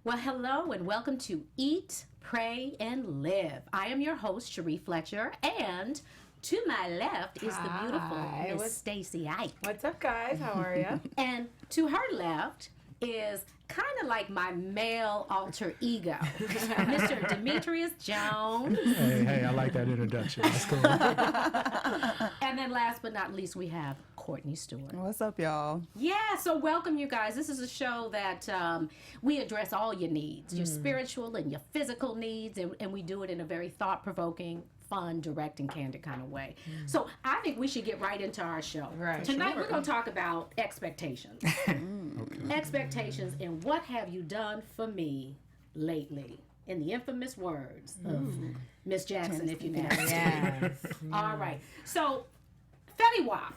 Well, hello and welcome to Eat, Pray, and Live. I am your host, Sheree Fletcher, and to my left is the beautiful Miss Stacy Ike. What's up, guys? How are you? And to her left is kind of like my male alter ego, Mr. Demetrius Jones. Hey, I like that introduction. That's cool. And then last but not least, we have Courtney Stewart. What's up, y'all? Yeah, so welcome you guys. This is a show that we address all your needs, your spiritual and your physical needs, and we do it in a very thought-provoking, fun, direct, and candid kind of way. So I think we should get right into our show. Right. Tonight we're going to talk about expectations. Expectations and what have you done for me lately? In the infamous words of Miss Jackson, if you know. Yes. All right. So, Fetty Wap.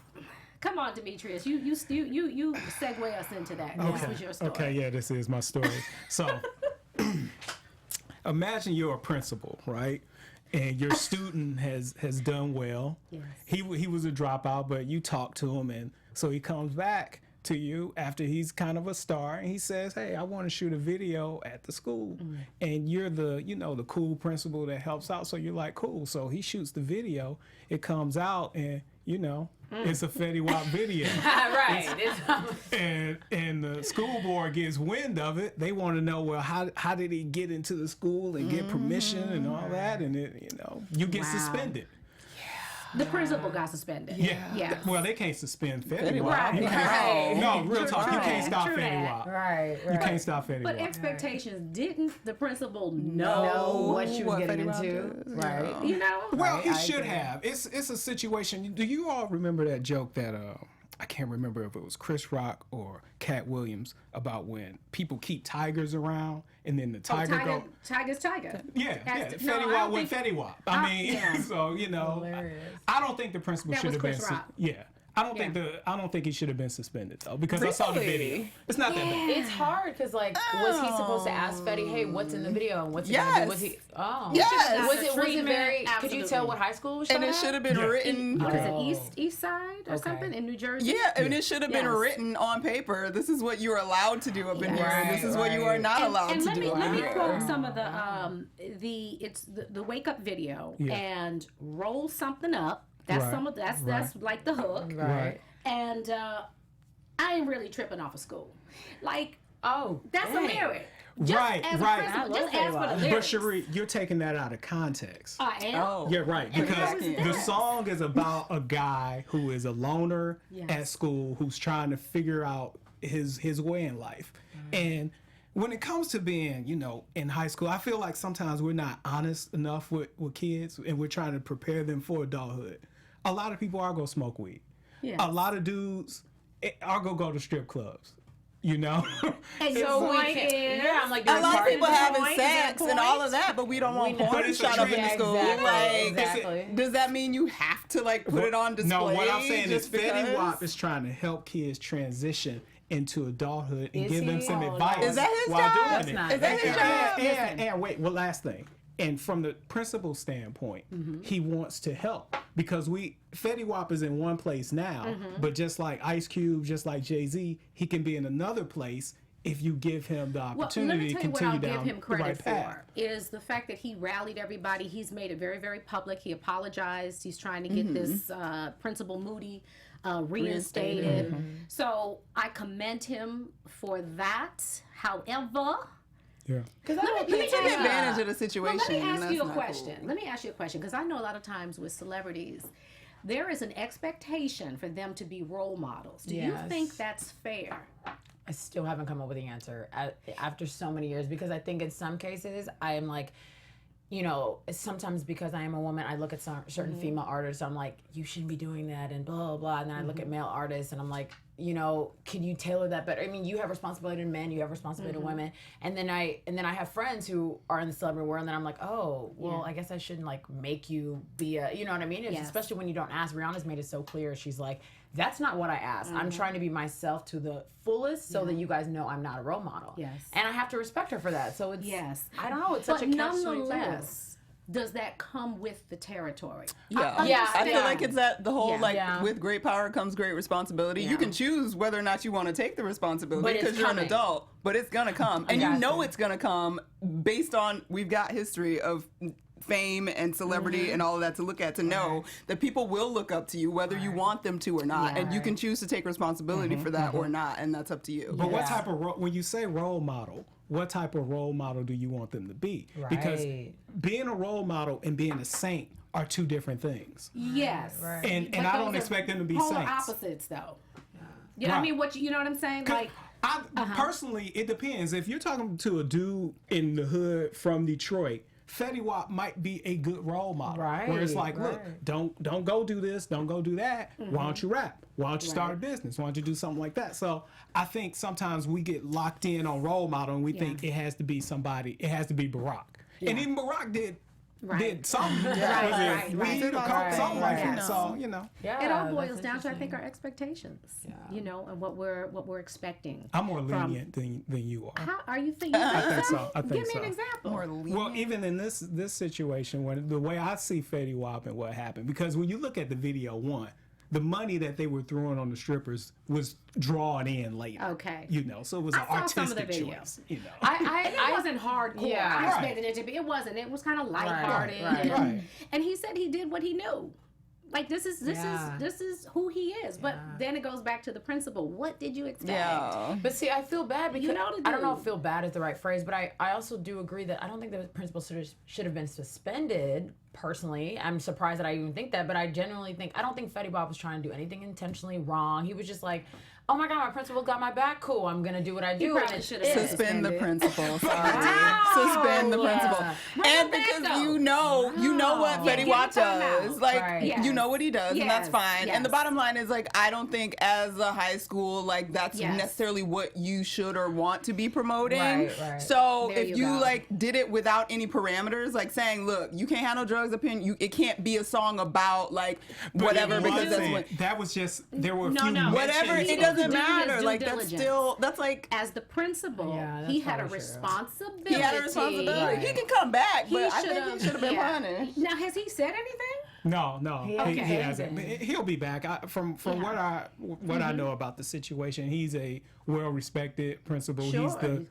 Come on, Demetrius. You segue us into that. Okay. This was your story. Okay, yeah, this is my story. So, imagine you're a principal, right? And your student has done well. Yes. He was a dropout, but you talk to him, and so he comes back to you after he's kind of a star, and he says, "Hey, I want to shoot a video at the school," and you're the cool principal that helps out. So you're like, "Cool." So he shoots the video. It comes out, and it's a Fetty Wap video. Right. And the school board gets wind of it. They want to know, well, how did he get into the school and get permission and all that? And you get suspended. The principal got suspended. Yeah. Well, they can't suspend Fetty Wap. Right. You can't- No, real True talk. You that. can't stop True Fetty that. Wap. Right. You can't stop Fetty But Wap. expectations, didn't the principal know what you were getting Fetty Wap into? does, Right. You know? Well, he I should agree. have. It's a situation. Do you all remember that joke that I can't remember if it was Chris Rock or Cat Williams about when people keep tigers around and then the tiger go. Tiger's tiger. Yeah, Has to- Fetty no, I Wap don't went think- Fetty Wap. I mean, yeah. so Hilarious. I don't think the principal That should was have been. Chris Rock. Yeah, I don't think he should have been suspended though because I saw the Really? video. It's not that bad. It's hard because, was he supposed to ask Fetty, "Hey, what's in the video and what's he gonna do?" Yes. Was he? Oh. Yes. Was it Treatment, very? Could you absolutely. tell what high school was shot And it at? should have been Yeah. written. What is it, Oh. East Side or Okay. something in New Jersey? Yeah, and it should have been Yes. written on paper. This is what you're allowed to do up in here. Right, This is what you are right. not allowed And to let do me up let in me here. quote some of the wake up video Yeah. and roll something up. That's Right. that's like the hook. Right. And I ain't really tripping off of school. Like Oh, that's a dang. lyric. Right, As a right. principal, I just love ask for the that. But lyrics. Sheree, you're taking that out of context. I am. Oh. Yeah, right. And Because how is the that? song is about a guy who is a loner Yes. at school who's trying to figure out his way in life. And when it comes to being, in high school, I feel like sometimes we're not honest enough with kids and we're trying to prepare them for adulthood. A lot of people are going to smoke weed. Yes. A lot of dudes are going to go to strip clubs. And your So we point can't. is, Yeah, I'm like, A there's lot of part- people Is that having point? Is that sex and all of that, but we don't want know. porn But it's a shot up in trend. the school. Exactly. Like, Exactly. does that mean you have to put it on display? No, what I'm saying is just Fetty because? Wap is trying to help kids transition into adulthood and Is give them he? some Oh, advice. no. Is that his while job? doing That's it. not- Is that his job? And wait, one last thing. And from the principal standpoint, he wants to help because Fetty Wap is in one place now, but just like Ice Cube, just like Jay-Z, he can be in another place if you give him the well, let opportunity me to tell you what continue I'll give down him the credit right path. for is the fact that he rallied everybody. He's made it very, very public. He apologized. He's trying to get this Principal Moody reinstated. So I commend him for that. However, Yeah. Because let me He took ask you- advantage of the well, situation. let me and ask that's you a not question. cool. Let me ask you a question because I know a lot of times with celebrities, there is an expectation for them to be role models. Do you Yes. think that's fair? I still haven't come up with the answer after so many years because I think in some cases I am like, sometimes because I am a woman, I look at some certain female artists, I'm like, you shouldn't be doing that and blah, blah, blah. And then I look at male artists and I'm like, can you tailor that better? I mean, you have responsibility to men, you have responsibility to women. And then I have friends who are in the celebrity world and then I'm like, oh, well, Yeah. I guess I shouldn't make you be you know what I mean? It's Yes. especially when you don't ask. Rihanna's made it so clear. She's like, that's not what I asked. I'm trying to be myself to the fullest so that you guys know I'm not a role model. Yes. And I have to respect her for that. So it's, Yes. I don't know. It's But such a catch-22. nonetheless, does that come with the territory? Yeah. Yeah, I feel yeah. like it's that the whole Yeah. like Yeah. with great power comes great responsibility. Yeah. You can choose whether or not you want to take the responsibility But it's because you're an coming. adult, but it's gonna come, and you Gotcha. know it's gonna come based on we've got history of fame and celebrity and all of that to look at to know that people will look up to you whether you want them to or not, Yeah. and you can choose to take responsibility for that or not, and that's up to you. But what Yeah. type of when you say role model, what type of role model do you want them to be? Because Right. being a role model and being a saint are two different things. Yes. Right. And But I those don't are expect them to be polar saints. opposites, though. You know what I Right. mean? You know what I'm saying? Like, Personally, it depends. If you're talking to a dude in the hood from Detroit, Fetty Wap might be a good role model. Where it's Right, like, look, don't go do this, don't go do that. Why don't you rap? Why don't you start a business? Why don't you do something like that? So I think sometimes we get locked in on role model and we think it has to be somebody, it has to be Barack. And even Barack did something. Right, Was it right, weed right. or coke, Right, something like right. that. So, you know. Yeah, it all that's boils down to, I interesting. think, our expectations. You know, and what we're expecting. I'm more from- lenient than you are. How are you thinking? I think so. I think Give me so. an example. More Well, even in this situation, when the way I see Fetty Wap and what happened, because when you look at the video, one, the money that they were throwing on the strippers was drawn in later. Okay. You know, so it was an I saw some of the artistic video. choice. You know. And it wasn't hardcore. Yeah. I Right. expected it to be. It wasn't. It was kind of lighthearted. right. Right. And he said he did what he knew. Like this is Yeah. who he is. But then it goes back to the principle. What did you expect? Yeah. But see, I feel bad because know the I don't know if dude. feel bad is the right phrase, but I also do agree that I don't think the principal should have been suspended. Personally, I'm surprised that I even think that, but I genuinely think I don't think Fetty Wap was trying to do anything intentionally wrong. He was just like, oh my god, my principal got my back. Cool, I'm gonna do what I do. probably And should it have is. Suspend the Suspended. principal. Sorry. Wow. Suspend the Yeah. principal. Bring And him back, because though. you know what Yeah, Fetty give Wap him time does. out. Like Right. you know what he does, and that's Yes, fine. And the yes. bottom line is like I don't think as a high school like that's Yes. necessarily what you should or want to be promoting. Right. So There if you you go. like did it without any parameters, like saying, look, you can't have no drugs up in you, it can't be a song about like But whatever it because that's wasn't. what That was just, there were a No, few no. whatever mentions it of doesn't Do his matter. due Like that's diligence. still that's like As the principal, Yeah, he that's had a probably true. responsibility. he had a responsibility. He can come back, but I think he should have been punished. Now, has he said anything? No, he Okay. hasn't. He'll be back. From what I know about the situation, he's a well-respected principal. He's Sure. the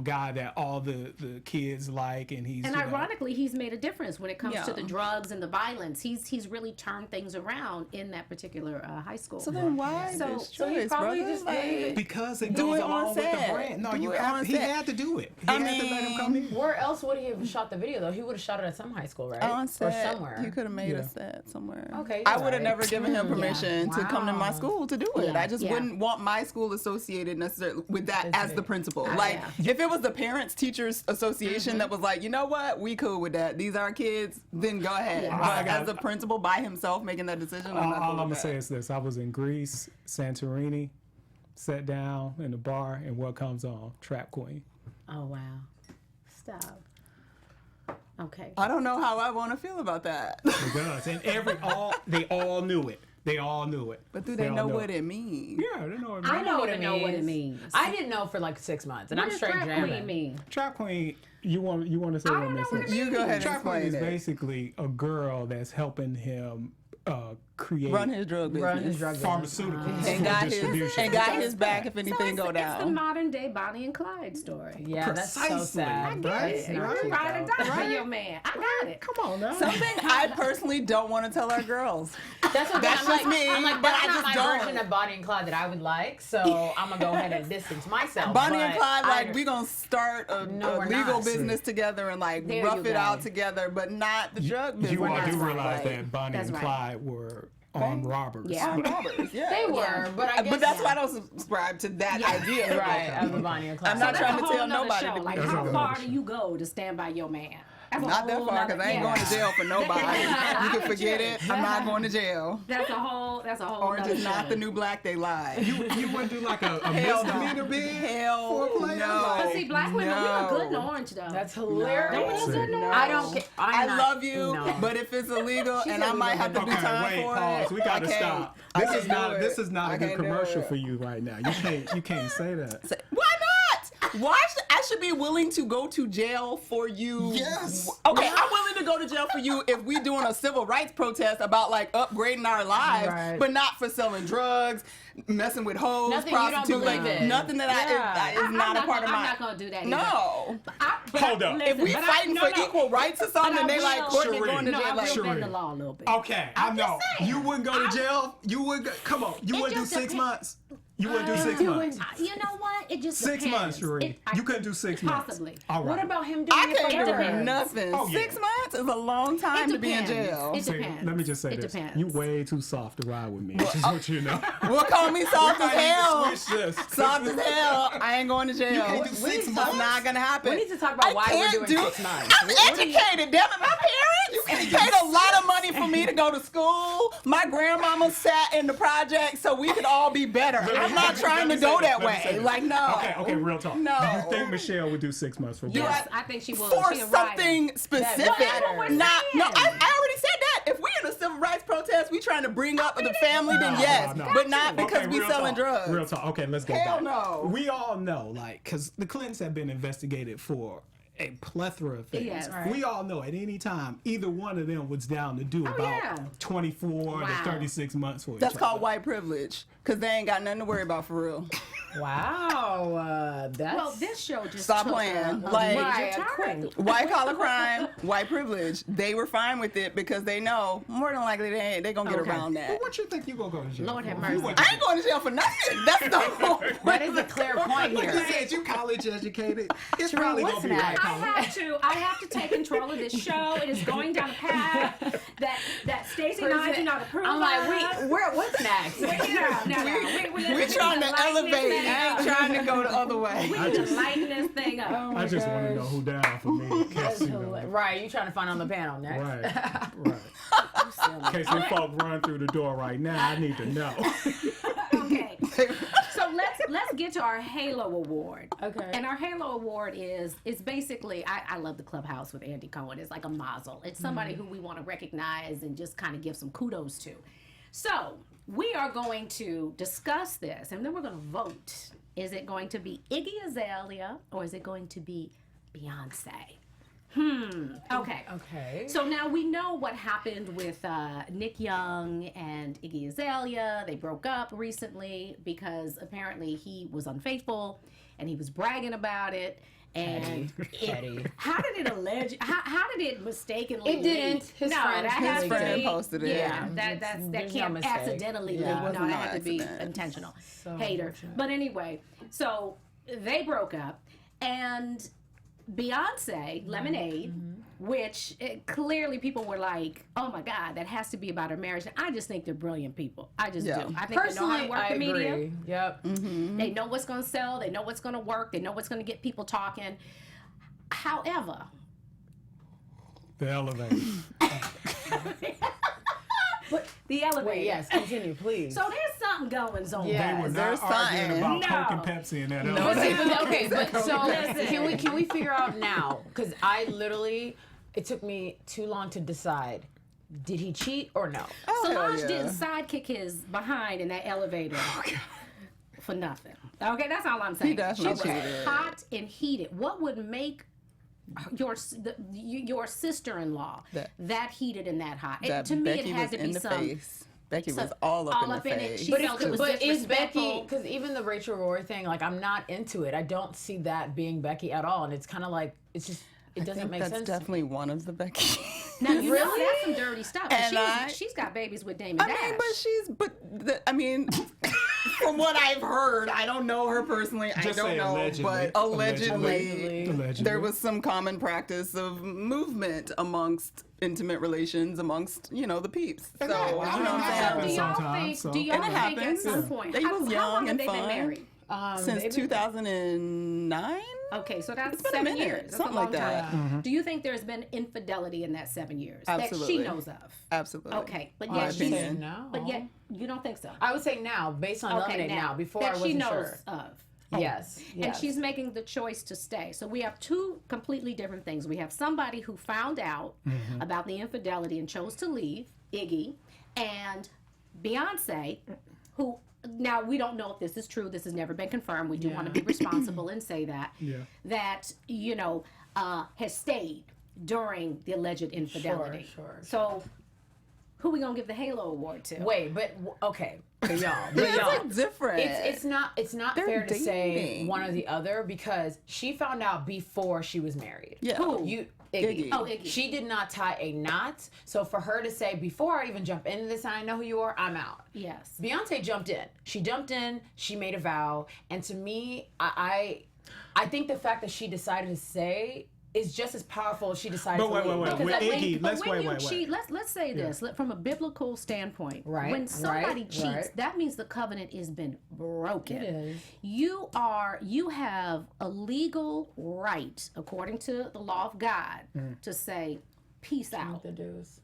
guy that all the kids like, and he's And ironically, he's made a difference when it comes to Yeah. the drugs and the violence. He's really turned things around in that particular high school. So then why So- this so he choice, probably brother? just Like, made because it Do goes it on along with the set. brand. No, Do you it have. on He set. had to do it. He I had to let him come in. Where else would he have shot the video though? He would have shot it at some high school, right? on Or set, somewhere. you could have made Yeah. a set somewhere. Okay, I you're would have right. never given him permission to come to my Wow. school to do it. Yeah, I just yeah. wouldn't want my school associated necessarily with that as the principal. Like yeah. if it was the Parents Teachers Association that was like, you know what, we cool with that. These are our kids. Then go ahead. Yeah. But as a principal by himself making that decision, I'm not All cool I'm gonna with say that. is this: I was in Greece, Santorini, sat down in the bar, and what comes on? Trap Queen. Oh wow! Stop. Okay. I don't know how I want to feel about that. It does, and they all knew it. They all knew it. But do they all know knew what it means? Yeah, they know what it I means. don't even know what it means. I didn't know for like 6 months, and What I'm does straight trap jamming. queen mean? Trap Queen. You want to say I what don't know this what is? it You go ahead and Trap Queen explain is it. basically a girl that's helping him create Run his drug business. Run his drug business. pharmaceuticals and for got his distribution. and got his back if anything go It's the down. modern day Bonnie and Clyde story. Yeah, that's so Precisely. sad. I get That's it. not Right? cute, Ride or though. die for your man. I got it. Come on now. Something I personally don't want to tell our girls. That's what That's I'm just like. me, I'm like, but that's I not just my don't. version of Bonnie and Clyde that I would like. So I'm gonna go ahead and distance myself. Bonnie and but Clyde, I like we gonna start a No, we're legal not. business together and like There rough you it go. out together, but not the drug business. You all do That's right. realize that Bonnie That's and right. Clyde were armed robbers. Yeah. Armed robbers, yeah. They were, Yeah. but I guess But that's why I don't subscribe to that idea. right of a Bonnie and Clyde. I'm not That's trying a to whole tell nother nobody show. to Like, be how a far whole do you go to stand by your man? That's a Not that whole far, because I ain't nother- going to jail for nobody. You can forget it. I'm not going to jail. That's a whole. Orange nother is not show. the new black, they lie. You wouldn't do like a Hell no. misdemeanor bid? Hell Foreplay? no. But see, black women, we look good in No. orange though. That's hilarious. Don't we look good in orange? I don't care. I love you, no. but if it's illegal and said I we might love have to her. do Okay, time wait, for pause. it, We gotta I can't. stop. I This is can't do not. it. This is not I a good can't do commercial it. for you right now. You can't say that. Why not? I should be willing to go to jail for you. Yes. Okay, I'm willing to go to jail for you if we doing a civil rights protest about like upgrading our lives, Right. but not for selling drugs, messing with hoes, Nothing you don't prostitutes, believe in. nothing that is not a part of my. I'm not gonna do that. No. Hold up. If we fighting for equal rights or something, and they like Courtney Sheree. going to No, jail, I like will bend the Sheree. law a little bit. Okay, I know. saying. You wouldn't go to jail? You would come on. You wouldn't do just 6 depends. months? You wouldn't do 6 months? You know what? It just 6 months, depends. Sheree. You couldn't do 6 months. Possibly. All right. What about him doing I it for can't her? do nothing. Oh, yeah. 6 months is a long time to be in jail. It See, depends. let me just say It this. depends. You way too soft to ride with me. Just what you know. Well, call me soft as hell. Switch this. Soft as hell. I ain't going to jail. can't do 6 That's months? not gonna happen. We need to talk about why we're doing 6 months. I'm educated. Damn it, my parents paid a lot of money for me to go to school. My grandmama sat in the project so we could all be better. I'm not trying to go that way. Like, no. Okay, real talk. No. Do you think Michelle would do 6 months for jail? Yes, I think she will. For She a rider. something specific. That's what we're Not, no, saying. I already said that. If we're in a civil rights protest, we trying to bring up the family, then yes. No. But not because Okay, we real selling talk. drugs. Real talk. Okay, let's go Hell back. no. We all know, like, because the Clintons have been investigated for a plethora of things. Yes. We all know at any time, either one of them was down to do about yeah. 24 to Wow. 36 months for That's each called other. white privilege. Because they ain't got nothing to worry about for real. Wow, that's Well, this show just Stop took playing. a Like- major Right, turn. White collar crime, white privilege. They were fine with it because they know more than likely they gonna get Okay. around that. Well, what you think you gonna go to jail Lord for? have If mercy. you went to I ain't going to jail for nothing. That's the whole point. that is a clear point Like you here. said, you college educated. It's Sheree, probably what's gonna be next? white collar. I have to take control of this show. It is going down a path that Stacey and I do not approve I'm like, of. what's next? No. We're trying to elevate. I ain't trying to go the other way. We need to lighten this thing up. I just want to know who down for me. In case, you know, Right, you trying to find on the panel next. right. In case them folk run through the door right now, I need to know. Okay. So let's get to our Halo Award. Okay. And our Halo Award is basically I love the Clubhouse with Andy Cohen. It's like a mazel. It's somebody who we want to recognize and just kind of give some kudos to. So we are going to discuss this and then we're going to vote. Is it going to be Iggy Azalea or is it going to be Beyonce? Okay. Okay. So now we know what happened with Nick Young and Iggy Azalea. They broke up recently because apparently he was unfaithful and he was bragging about it. And Petty. how did it how did it mistakenly It didn't. leak? His friend- that has his to friend be- posted it. Yeah, that There's no can't mistake. accidentally Yeah. leak. It No, wasn't that no had to be accident. intentional. So Hater. unfortunate. But anyway, so they broke up and Beyonce, Lemonade, which clearly people were like, oh my God, that has to be about her marriage. And I just think they're brilliant people. I just Yeah. do. I think they know how to Personally, work I the media. agree. Yep. They know what's going to sell. They know what's going to work. They know what's going to get people talking. However, The elevator. the elevator. Wait, yes, continue, please. So there's something going on. Yeah. They were There's not arguing something. about No. Coke and Pepsi in that But elevator. see, okay, but so Listen. can we figure out now? Because I literally, it took me too long to decide. Did he cheat or no? Solange yeah. didn't sidekick his behind in that elevator for nothing. Okay, that's all I'm saying. He definitely she was cheated. hot and heated. What would make your sister-in-law that heated and that hot? That To me, Becky it had was to in be the some. face. Becky was so- all up all in up the in it. face. She But, felt it was but is Becky, disrespectful. because even the Rachel Roy thing, like I'm not into it. I don't see that being Becky at all. And it's kind of like, it's just, it doesn't make That's sense. definitely one of the Becky. Now you know Really? that's some dirty stuff. And She's got babies with Damon I Dash. mean, from what I've heard, I don't know her personally. Just I don't say know, allegedly. but allegedly, Allegedly. there was some common practice of movement amongst intimate relations amongst the peeps. So you know what I mean, I'm that saying? happens do y'all sometimes, think? so- Do y'all And it think at happens. some Yeah. point? They was how young long have and they been fun. married? Since they've been- 2009. Okay, so that's It's been a 7 minute, years. That's something a long like that. time. Do you think there's been infidelity in that 7 years Absolutely. that she knows of? Absolutely. Okay, but My yet she's opinion. No. but yet you don't think so. I would say now, based on Lemonade now. Before that I wasn't she knows sure. of. Yes. And she's making the choice to stay. So we have two completely different things. We have somebody who found out about the infidelity and chose to leave, Iggy, and Beyonce, who, now we don't know if this is true. This has never been confirmed. We do want to be responsible and say that. Yeah. That, has stayed during the alleged infidelity. Sure. So, who we gonna give the Halo Award to? Wait, but okay, but y'all, It's like different. it's not They're fair to say dating. one or the other because she found out before she was married. Yeah. Who? Iggy. Oh, Iggy. She did not tie a knot. So for her to say, before I even jump into this and I know who you are, I'm out. Yes. Beyonce jumped in. She jumped in. She made a vow. And to me, I think the fact that she decided to say is just as powerful as she decided But to wait, leave. wait. Because With I think- Iggy, But let's when wait. you cheat, let's say this from a biblical standpoint. Right, When somebody right, cheats, right. that means the covenant has been broken. It is. You have a legal right, according to the law of God, to say, peace out. the dues.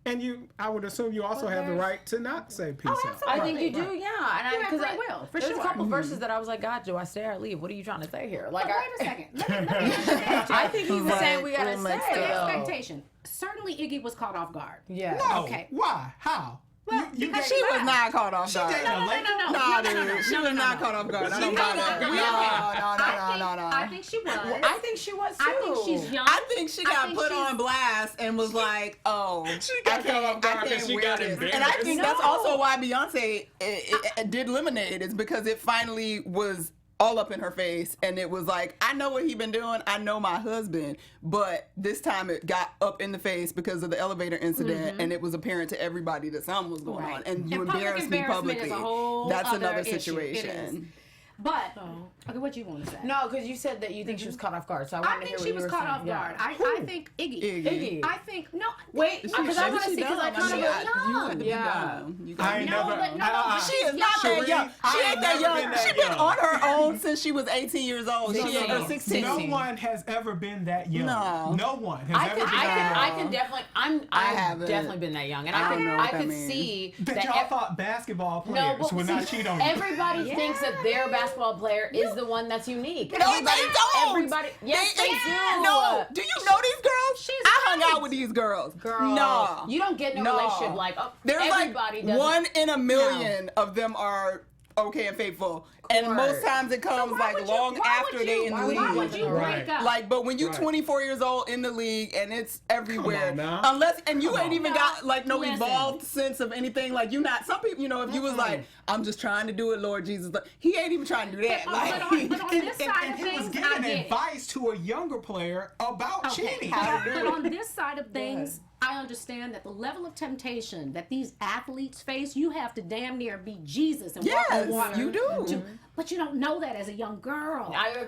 And I would assume you also have the right to not say peace out. I think you do, yeah. And You have free will, for there's sure. a couple verses that I was like, God, do I stay or leave? What are you trying to say here? Like, But wait a second. Let me I think he's Right. saying we gotta Let's say. go. though. expectation. Certainly, Iggy was caught off guard. Yeah. No. Okay. Why? How? Well, You because She was not caught off guard. dated a Laker? Nah, dude. She was not caught off guard. I don't buy that. No. I think she was. I think she was too. I think she's young. I think she got think put she's- on blast and was like, "Oh, She got caught off guard I because can't she wear got this." embarrassed. And I think that's No. also why Beyonce did Lemonade, is because it finally was all up in her face, and it was like, I know what he been doing. I know my husband, but this time it got up in the face because of the elevator incident, and it was apparent to everybody that something was going on, and you And public embarrassed me embarrassment publicly. is a whole That's other another issue. It situation. is. But okay, what you want to say? No, because you said that you think she was caught off guard, so I I wanted to hear think what she you was were caught saying. off Yeah. guard. I think Iggy. Iggy. I think no. Wait, because I want to see because I kind of You had to be Yeah. dumb. You I got ain't No, never. but no, She is not Sheree, that young. I She ain't ain't that never young. been that She been young. on her own since she was 18 years old. She Sixteen. or 16. No one has ever been that young. No. No one has I ever can, been I that can, young. I can definitely. I've haven't. definitely been that young, and I I don't can, know what I that could means. see That that. y'all thought basketball No, players but would not see, cheat on you. everybody thinks that their basketball player is the one that's unique. No, they don't. Everybody, yes, they do. No, do you know these girls? I hung out with these girls. Girl, No. you don't get in a No. relationship like There's everybody like does. one in a million of them are okay and faithful. And Course. most times it comes like long after they in the league. Why would you Right. break up? Like, but when you Right. 24 years old in the league and it's everywhere, on now. unless and you Come ain't on. even got like no Listen. evolved sense of anything. Like you not some people, if you was like, I'm just trying to do it, Lord Jesus, but he ain't even trying to do that. But Like, on this side and of he was things, I giving get it. advice to a younger player about cheating. But on this side of things, I understand that the level of temptation that these athletes face, you have to damn near be Jesus and walk Yes, on water. you do. But you don't know that as a young girl. I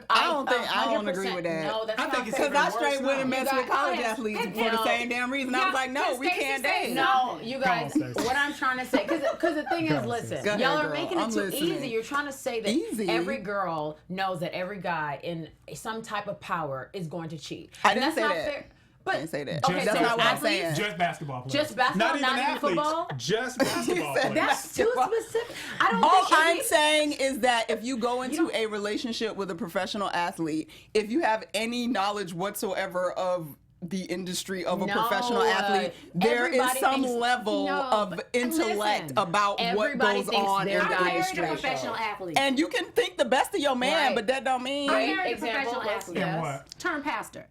don't agree 100%. with that. No, that's I not think it's fair. Because I Even straight worse went and now. messed with college guys, athletes and- for the no. same damn reason. I was like, no, Can we Stacey can't say date. No, you guys, Go on, Stacey. what I'm trying to say, because the thing Go is, on, listen, Stacey. Go ahead, y'all are girl. making it I'm too listening. easy. You're trying to say that Easy. every girl knows that every guy in some type of power is going to cheat. I And didn't that's say not that. fair. But I didn't say that. Okay, That's so not what I'm athletes- saying. Just basketball players. Just basketball, not even not even athletes. football? Just basketball players. That's too specific. I don't All think I'm any- saying is that if you go into a relationship with a professional athlete, if you have any knowledge whatsoever of the industry of a No, professional athlete, there is everybody some thinks- level No, of but intellect listen, about what everybody goes thinks on their in the guy I is married a industry. professional athlete. And you can think the best of your man, Right. but that don't mean. I Great married a example, professional let's- athlete. And yes. what? Turned pastor.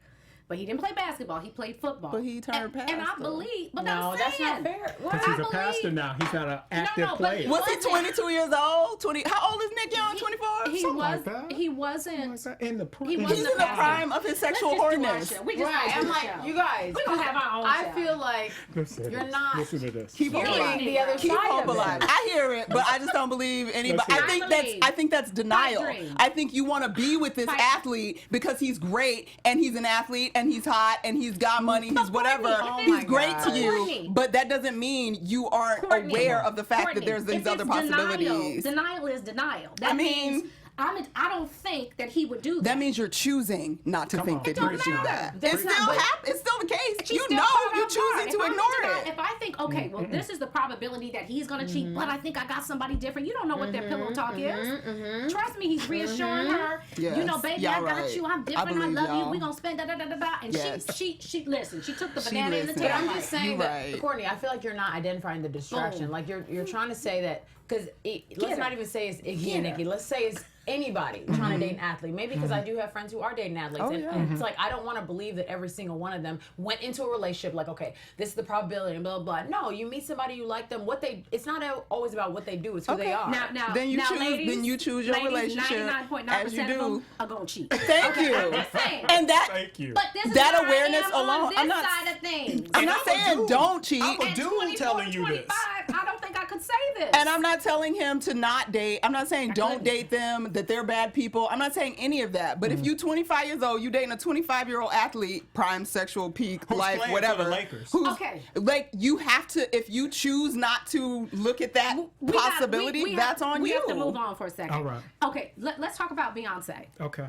But he didn't play basketball. He played football. But he turned And I pastor. believe, but No, I'm that's saying, not fair. What? Because he's I a believe- pastor now. He's not an active but player. Was he wasn't- 22 years old? 20? How old is Nick Young? 24? He Something was. like that. He wasn't. In the He wasn't He's a in the pastor. prime of his sexual Let's just do our horniness. show. We just Right, gonna I'm do like, the show. you guys. We gonna have our own I show. feel like Listen to You're this. not- Listen to this. Keep hope hearing alive. the other Keep side hope of it. alive. I hear it, but I just don't believe anybody. Let's I hear think it. I think that's denial. Pipe dream. I think you want to be with this Pipe- athlete because he's great and he's an athlete and he's hot and he's got money, he's whatever. Courtney, He's my great God. to you, Courtney. but that doesn't mean you aren't Courtney. aware of the fact that Courtney, there's these if other it's possibilities. Denial is denial. That I mean- means I don't think that he would do that. That means you're choosing not to Come think on. that It he don't would do matter. that. That's It's not- still but- it's still the case. She's You still know caught you're off guard. choosing to If I'm ignore thinking it. If I think, okay, well, this is the probability that he's going to cheat, but I think I got somebody different. You don't know what their pillow talk is. Trust me, he's reassuring her. Yes, You know, baby, I y'all got right. you. I'm different. I, believe love you. y'all. We gonna spend da da da da da. And Yes. she listen. She took the She banana in the listened. tail. But I'm Right. just saying You that, right. Courtney, I feel like you're not identifying the distraction. Boom. Like you're trying to say that, because let's not even say it's Iggy and Nikki. Let's say it's anybody trying to date an athlete. Maybe because I do have friends who are dating athletes. And it's like, I don't want to believe that every single one of them went into a relationship like, okay, this is the probability and blah, blah, blah. No, you meet somebody, you like them. It's not always about what they do. It's who they are. Now, then you choose. ladies, then you choose your relationship 99.9% as you of do. them are gonna cheat. Thank you. I'm just saying. And that. Thank you. But this is That where awareness I am alone- on this I'm not- side of things. I'm not saying don't cheat. I'm a At dude 24, telling you 25, this. I don't think I could say this. And I'm not telling him to not date. I'm not saying don't date them, that they're bad people. I'm not saying any of that. But if you 25 years old, you dating a 25-year-old athlete, prime sexual peak, Who's life, playing whatever. for the Lakers? Who's, Okay. Like, you have to, if you choose not to look at that possibility, that's on we you. have to move on for a second. All right. Okay, let's talk about Beyonce. Okay.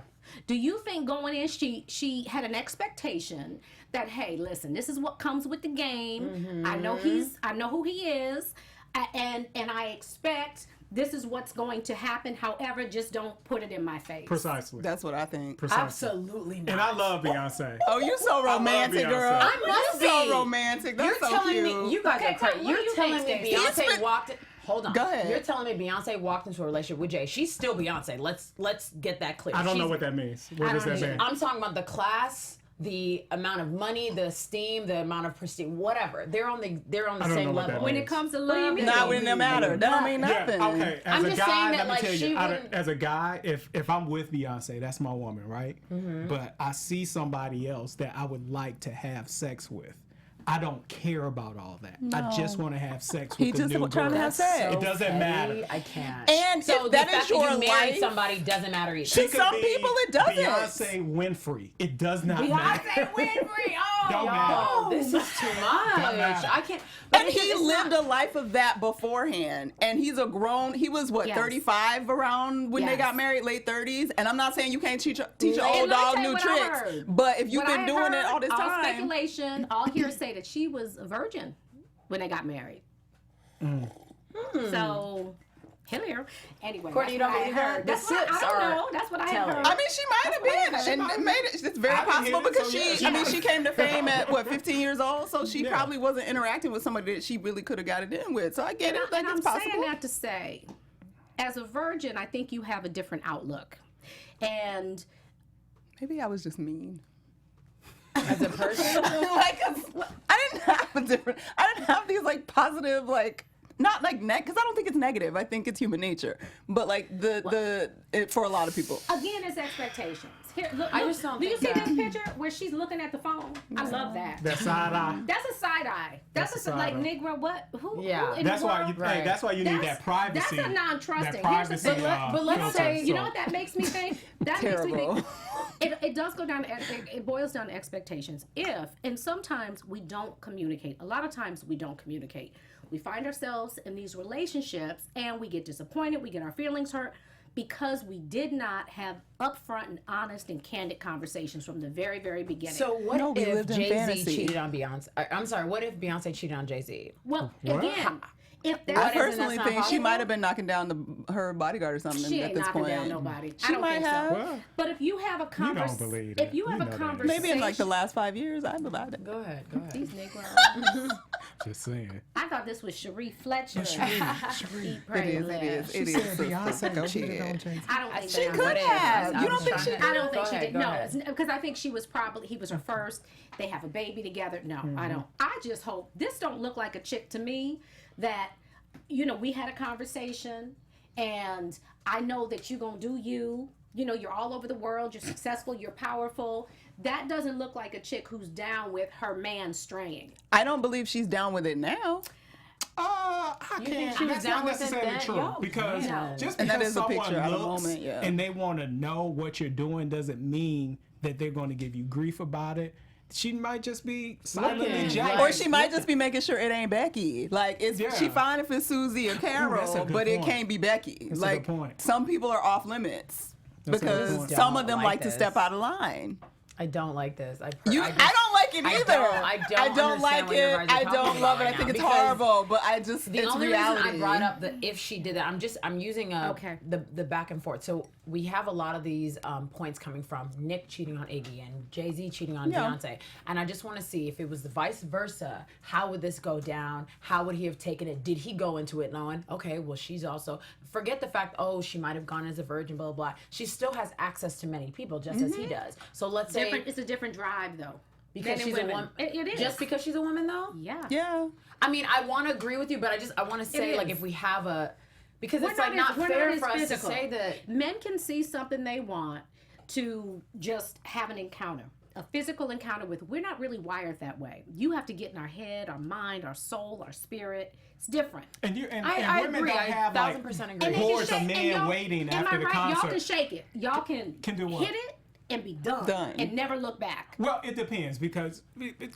Do you think going in, she had an expectation that, hey, listen, this is what comes with the game. I know who he is, and I expect this is what's going to happen. However, just don't put it in my face. Precisely. That's what I think. Precisely. Absolutely not. And I love Beyonce. Oh, you so romantic, Beyonce. girl. I must You're so be. romantic. That's You're so telling cute. me, you guys Okay, are crazy. what do You're you telling think, me Stacey? Beyonce walked in. Hold on. Go ahead. You're telling me Beyonce walked into a relationship with Jay. She's still Beyonce. Let's get that clear. I don't know She's- what that means. What does that mean? I'm talking about the class, the amount of money, the esteem, the amount of prestige, whatever. They're on the I don't know same what that level. When means. it comes to What do you love, mean? Not when it matter. That don't mean Yeah, nothing. okay. As I'm a just guy, saying that, let me like, tell she you, wouldn't- as a guy, if I'm with Beyonce, that's my woman, right? But I see somebody else that I would like to have sex with. I don't care about all that. I just want to have sex with He the just new trying to girl. have sex. It doesn't matter. I can't. And so if that the is fact your that you married life- somebody doesn't matter either. She To could some be people, it doesn't. Beyonce Winfrey. It does not matter. Beyonce Winfrey. Oh, Don't Oh, matter. this is too much. matter. I can't. But And he lived a life of that beforehand. And he was what, Yes. 35 around when they Yes. got married, late 30s. And I'm not saying you can't teach your And old let me dog tell you new what I tricks. heard. But if you've What been I doing it heard, all this all time. speculation, all hearsay that she was a virgin when they got married. So, hello. Anyway, Courtney, that's you what don't I believe her? heard. The That's what sips I don't are know. That's what I telling. heard. I mean, she might have been, and it made it. It's very I didn't possible hear it, because so she. yeah. I mean, she came to fame at what, 15 years old, so she Yeah. probably wasn't interacting with somebody that she really could have got it in with. So I get it. Like, And I'm it's possible. saying that to say, as a virgin, I think you have a different outlook. And Maybe I was just mean. As a person, Like, I didn't have these like positive, like, not like because I don't think it's negative. I think it's human nature. But like for a lot of people. again, it's expectations. Here, look, I look, just don't do you see think this picture where she's looking at the phone? I love that. That side eye. That's a side eye. That's, That's a a like side eye. Negro. What? Who? Yeah. Who in That's the why world? you. Right. Hey, that's why you need that privacy. That's a non-trusting. That Here's privacy. the thing. but let's filter, say- You know so- what that makes me think? That makes me Terrible. think. It does go down. It boils down to expectations. And sometimes we don't communicate. A lot of times we don't communicate. We find ourselves in these relationships and we get disappointed. We get our feelings hurt because we did not have upfront and honest and candid conversations from the very, very beginning. so what No, we if lived in Jay-Z fantasy. cheated on Beyonce? I'm sorry. What if Beyonce cheated on Jay-Z? well, What? again, if I that's personally not think she possible? might have been knocking down her bodyguard or something she at ain't this knocking point. down nobody. I She don't might think have. so. Well, But if you have a don't believe conversation, that. if you have You a know that. conversation, Maybe in like the last 5 years, I've about it. Go ahead. Go ahead. these Negroes. just saying. I thought this was Sheree Fletcher. Sheree. Eat, pray, It is. live. It is. She It said is. Beyonce cheated on Jay-Z. I don't think She they could are. have. I You don't was think trying she to- did? I don't think Go she ahead, did. go No, ahead. because I think he was her first. They have a baby together. No, I don't. I just hope this don't look like a chick to me that, we had a conversation and I know that you're going to do you. You're all over the world. You're successful. You're powerful. That doesn't look like a chick who's down with her man straying. I don't believe she's down with it now. I think can't. she was That's down not with it necessarily then? true Yo, because man. just And that because is a someone picture at the looks moment, yeah. and they want to know what you're doing doesn't mean that they're going to give you grief about it. She might just be silently Looking. jealous. Or she might just be making sure it ain't Becky. Like, Yeah. she fine if it's Susie or that's a Carol, good but it point. can't be Becky. That's a like, good point. some people are off limits That's a good because point. some Don't of them like like to this. step out of line. I don't like this. I I don't like it I either. don't like understand what you it. guys are I talking don't love it. about I right think now it's because horrible, but The it's only reality. reason I brought up the if she did that, I'm using Okay. the back and forth. So we have a lot of these points coming from Nick cheating on Iggy and Jay-Z cheating on Beyonce. And I just want to see if it was the vice versa, how would this go down? How would he have taken it? Did he go into it knowing, okay, well, she's also, forget the fact, oh, she might have gone as a virgin, blah, blah, blah. She still has access to many people, just as he does. So let's say... It's a different drive, though. Because she's a woman. It is. Just because she's a woman, though? Yeah. Yeah. I mean, I want to agree with you, but I want to say, like, if we have a... Because it's like not fair for us to say that... Men can see something they want to just have an encounter. A physical encounter with... We're not really wired that way. You have to get in our head, our mind, our soul, our spirit. It's different. And I women agree. don't have like 1000% agree. hordes of men waiting after the concert. Y'all can shake it. Y'all can do what? hit it and be done. And never look back. Well, it depends because,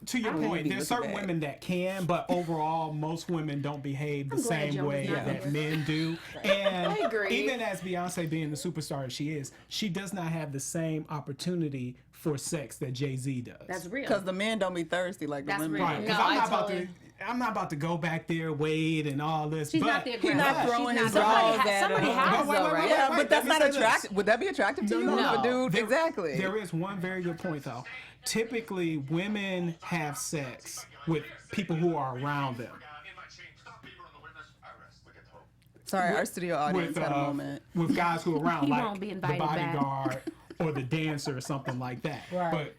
to your point, there's certain women that can, but overall, most women don't behave the same way that men do. And I agree. Even as Beyonce being the superstar she is, she does not have the same opportunity for sex that Jay-Z does. That's real. Because the men don't be thirsty like the women. Right. Because I'm not about to go back there, wade, and all this. She's not the He's not throwing his balls at Somebody has, though, right? Yeah, but that's not attractive. Would that be attractive to you? No. Dude, exactly. There is one very good point, though. Typically, women have sex with people who are around them. Sorry, our studio audience had a moment. With guys who are around, He like won't be the invited back. bodyguard or the dancer or something like that. Right. But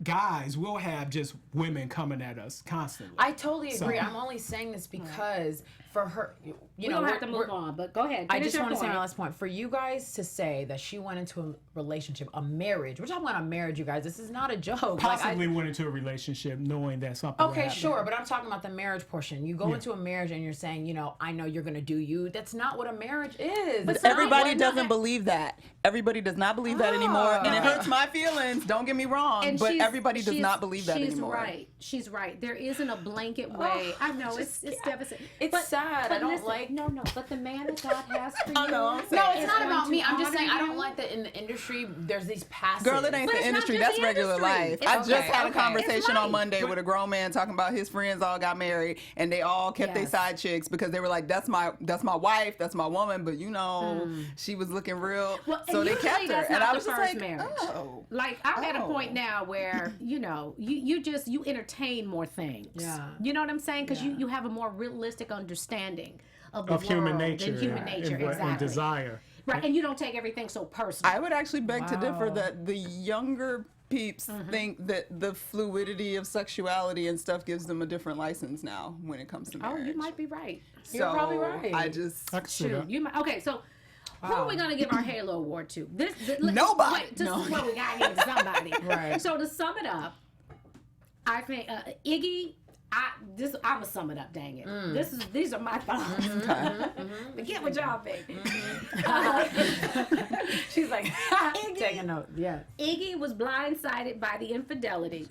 guys will have just women coming at us constantly. I totally agree. I'm only saying this because for her, We don't have to move on, but go ahead. I just want to say my last point. For you guys to say that she went into a relationship, a marriage, we're talking about a marriage, you guys. This is not a joke. Possibly went into a relationship knowing that something would Okay, happen. sure, but I'm talking about the marriage portion. You go into a marriage and you're saying, you know, I know you're going to do you. That's not what a marriage is. But everybody doesn't believe that. Everybody does not believe that anymore. And it hurts my feelings. Don't get me wrong. But everybody does not believe that anymore. She's right. There isn't a blanket way. I know it's devastating. It's sad. I don't listen, like. No, but the man that God has for you. No, it's not about me. I'm just saying I don't like that in the industry. There's these passes. Girl, it ain't the industry. That's regular life. I just had a conversation on Monday with a grown man talking about his friends all got married and they all kept their side chicks because they were like, that's my wife, that's my woman, but you know, she was looking real, so they kept her. And I was just like, oh. Like I'm at a point now where you know you entertain more things. Yeah. You know what I'm saying? Because you have a more realistic understanding of the world human nature, and human nature, exactly. and desire. Right, and you don't take everything so personal. I would actually beg to differ that the younger peeps think that the fluidity of sexuality and stuff gives them a different license now when it comes to marriage. Oh, you might be right. You're probably right. I can see that. You might, okay, so who are we going to give our Halo Award to? Nobody. Wait, this is what we got to give to somebody. Right. So to sum it up, I think Iggy. I'm gonna sum it up. Dang it! These are my thoughts. Forget what y'all think. She's like, take a note. Yeah. Iggy was blindsided by the infidelity.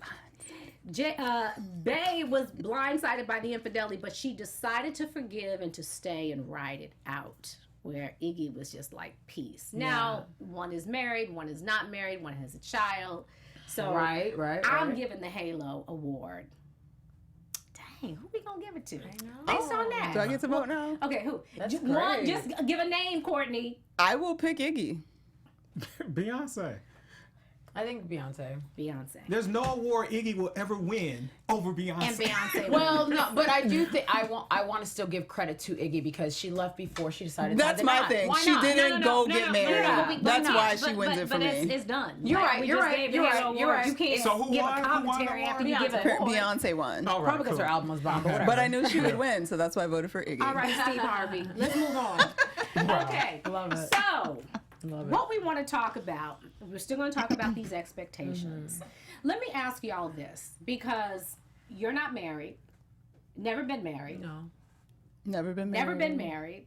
Bae was blindsided by the infidelity, but she decided to forgive and to stay and ride it out. Where Iggy was just like, peace. Now, one is married, one is not married, one has a child. So right. I'm giving the Halo Award. Dang, who we gonna give it to? Based on that. Do I get to vote now? Okay, who? That's One, great. just give a name, Courtney. I will pick Iggy. Beyonce. I think Beyonce. There's no award Iggy will ever win over Beyonce. And Beyonce. Well, no, but I do think I want to still give credit to Iggy because she left before she decided. That's my thing. Why She not? didn't go get married. That's why she but, wins it for me. It's done. You're Like, right. we You're just right. gave You're Halo right. Award. You're right. You can't So who give won? a Who won the commentary after you award? give it. Beyonce won. All right, Probably because cool. her album was bomb, but whatever. But I knew she would win, so that's why I voted for Iggy. All right, Steve Harvey. Let's move on. Okay. Love it. So, what we want to talk about, we're still going to talk about these expectations. Let me ask y'all this, because you're not married, never been married. No. Never been married. Never been married.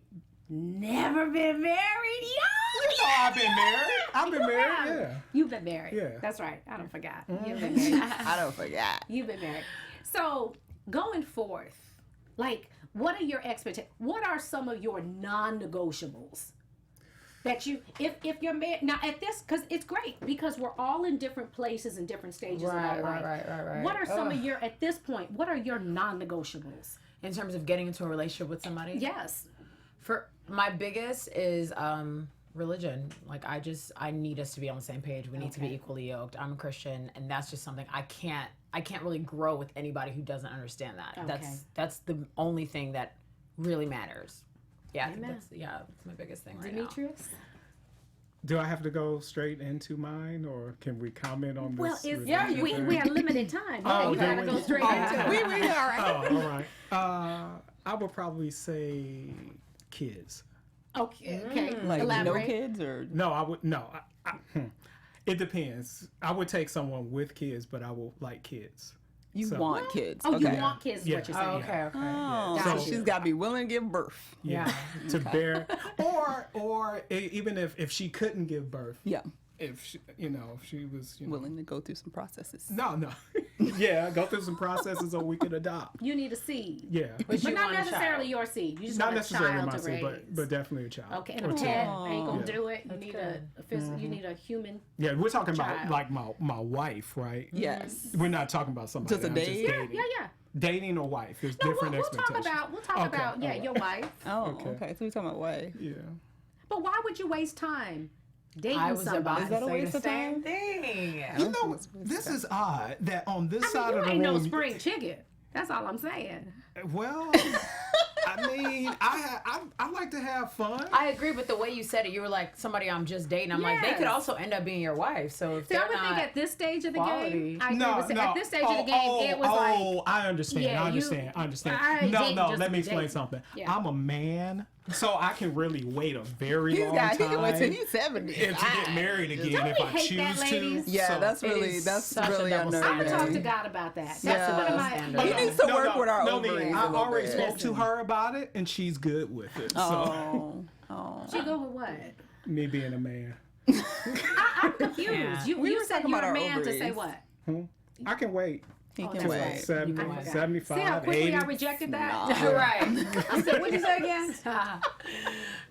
Never been married. You know I've been married. I've been married, yeah. You've been married. Yeah. That's right. I don't forget. You've been married. I don't forget. You've been married. So, going forth, like, what are your expectations? What are some of your non-negotiables? That you, if you're married, now at this, because it's great, because we're all in different places and different stages of our life. Right. What are some of your, at this point, what are your non-negotiables? In terms of getting into a relationship with somebody? Yes. For my biggest is religion. Like I need us to be on the same page. We need to be equally yoked. I'm a Christian, and that's just something I can't really grow with anybody who doesn't understand that. Okay. That's the only thing that really matters. Yeah, Amen. that's my biggest thing right Demetrius? Do I have to go straight into mine, or can we comment on this? Well, religion we thing? have limited time. Oh, You gotta do go we? straight Oh, into okay. it. We all right. Oh, all right. I would probably say kids. Okay. Like no Elaborate. kids or No, I would no. It depends. I would take someone with kids, but I will like kids. you So- want kids? Oh, okay. you want kids is Yeah. what you're saying. okay. Oh, Gotcha. so she's got to be willing to give birth. Yeah, to bear, or even if she couldn't give birth, Yeah, if she, if she was willing to go through some processes. No, yeah, go through some processes so we could adopt. You need a seed. Yeah, But you not want a necessarily child. your seed. You just not want a necessarily child my to seed, raise. but definitely a child. Okay, and or a two. pet ain't gonna Yeah. do it. You need good. you need a human. Yeah, we're talking about Child. like my wife, right? Yes. We're not talking about somebody. Just a I'm date? Yeah, dating. yeah. Dating or wife, there's No, different we'll talk expectations. about Okay, your wife. Oh, Okay. okay. So we're talking about wife. Yeah. But why would you waste time dating I was somebody? about Is that to a say waste the of same time? thing. You know, this is odd that on this side you of the ain't no room. spring chicken. That's all I'm saying. Well, I mean, I like to have fun. I agree, but the way you said it, you were like somebody I'm just dating. I'm like, they could Yes. also end up being your wife. So if See, I they're would think not, at this stage of the quality. game, I agree with at this stage of the game, it was oh, I understand. Yeah, I understand. I understand. I No, date no. just Let to me be explain dating. something. Yeah. I'm a man, so I can really wait a very long He time. can wait till he's 70. and to get married again Don't if we I hate choose that, ladies? to. Yeah, So- that's really is such a double I'm gonna standard. talk to unnerving. God about that. That's Yeah. one of my. Standard. He needs to work with our no, ovaries I a little already bit. spoke to her about it, and she's good with it. So Oh. She go with what? me being a man, I'm confused. Yeah. You, We you were said talking you're about a our man to say ovaries. what? I can wait. He can that's wait. right. 70, You can wait. 75, See how quickly 80. I rejected that? Nah. right. I said, what'd you say again?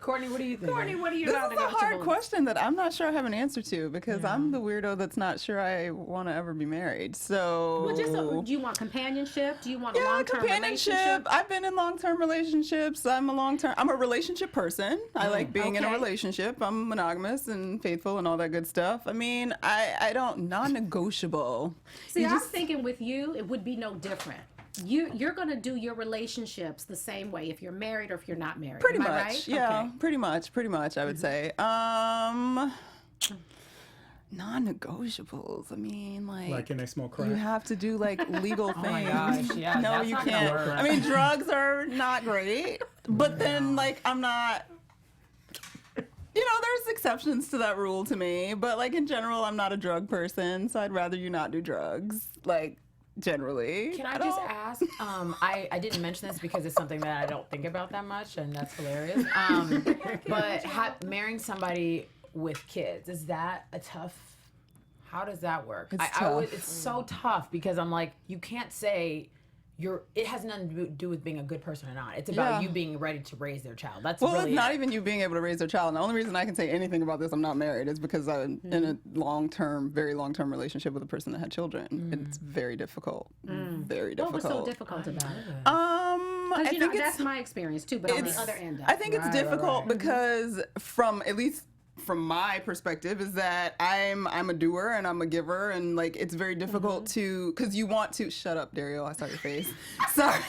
Courtney, what do you think? Courtney, what are you This not is a hard negotiables? question that I'm not sure I have an answer to because I'm the weirdo that's not sure I want to ever be married. So Well, do you want companionship? Do you want a yeah, long-term companionship. relationship? I've been in long-term relationships. I'm a relationship person. I like being in a Okay. relationship. I'm monogamous and faithful and all that good stuff. I mean, I don't non-negotiable. See, You I'm just- thinking with you, it would be no different. You're gonna do your relationships the same way if you're married or if you're not married. Pretty Am I much, right? yeah. Okay. Pretty much, I would say. Non-negotiables. I mean, Like, can they smoke crack? you have to do like legal things. Oh my gosh, yeah, No, that's you not gonna can't. work. I mean, drugs are not great, but then like I'm not. There's exceptions to that rule to me, but like in general, I'm not a drug person, so I'd rather you not do drugs. Like generally. Can I just ask? I didn't mention this because it's something that I don't think about that much, and that's hilarious. But marrying somebody with kids, is that a tough? How does that work? It's It's tough. so tough because I'm like, you can't say it has nothing to do with being a good person or not. It's about Yeah. you being ready to raise their child. That's Well, really it's not it. even you being able to raise their child. And the only reason I can say anything about this, I'm not married, is because I'm in a very long-term relationship with a person that had children. It's very difficult. Very What difficult. was so difficult about it? I Because think that's it's my experience too, but on the it's- other end of I it. think it's Right, difficult right. because at least from my perspective is that I'm a doer and I'm a giver, and like it's very difficult to, because you want to shut up, Dario, I saw your face. Sorry.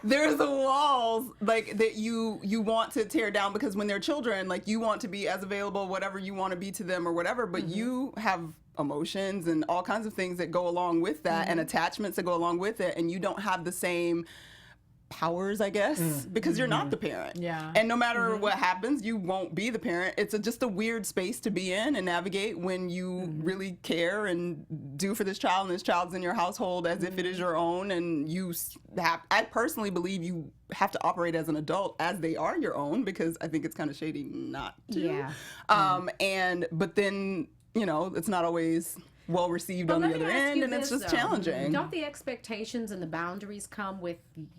There's the walls like that you want to tear down, because when they're children, like you want to be as available, whatever you want to be to them or whatever, but you have emotions and all kinds of things that go along with that, and attachments that go along with it, and you don't have the same powers, I guess, because you're not the parent. Yeah. And no matter what happens, you won't be the parent. It's just a weird space to be in and navigate when you really care and do for this child, and this child's in your household as if it is your own, and I personally believe you have to operate as an adult as they are your own, because I think it's kind of shady not to. Yeah. But then, it's not always well received But on the let me other ask end, you and it's this, just though. challenging. Don't the expectations and the boundaries come with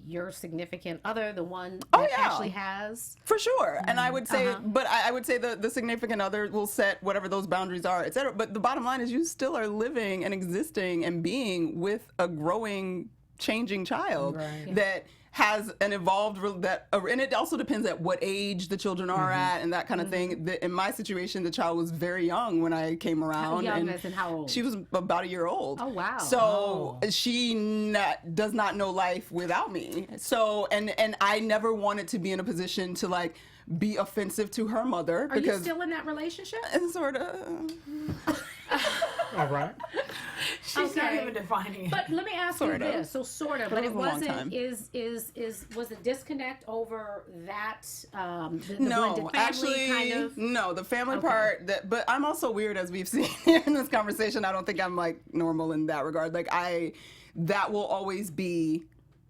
your significant other, the one that Oh, yeah. actually has? For sure. And I would say, but I would say the significant other will set whatever those boundaries are, et cetera. But the bottom line is you still are living and existing and being with a growing, changing child Right. that has an evolved and it also depends at what age the children are at and that kind of thing. In my situation, the child was very young when I came around. How young as in how old? She was about a year old. Oh, wow. So she does not know life without me. So and I never wanted to be in a position to like be offensive to her mother. Are you still in that relationship? And sort of. All right. She's not even defining it. But let me ask you this. So sort of, but it was a long wasn't. time. Was the disconnect over that? The No, blended family actually, kind of. no. The family part. But I'm also weird, as we've seen in this conversation. I don't think I'm like normal in that regard. Like that will always be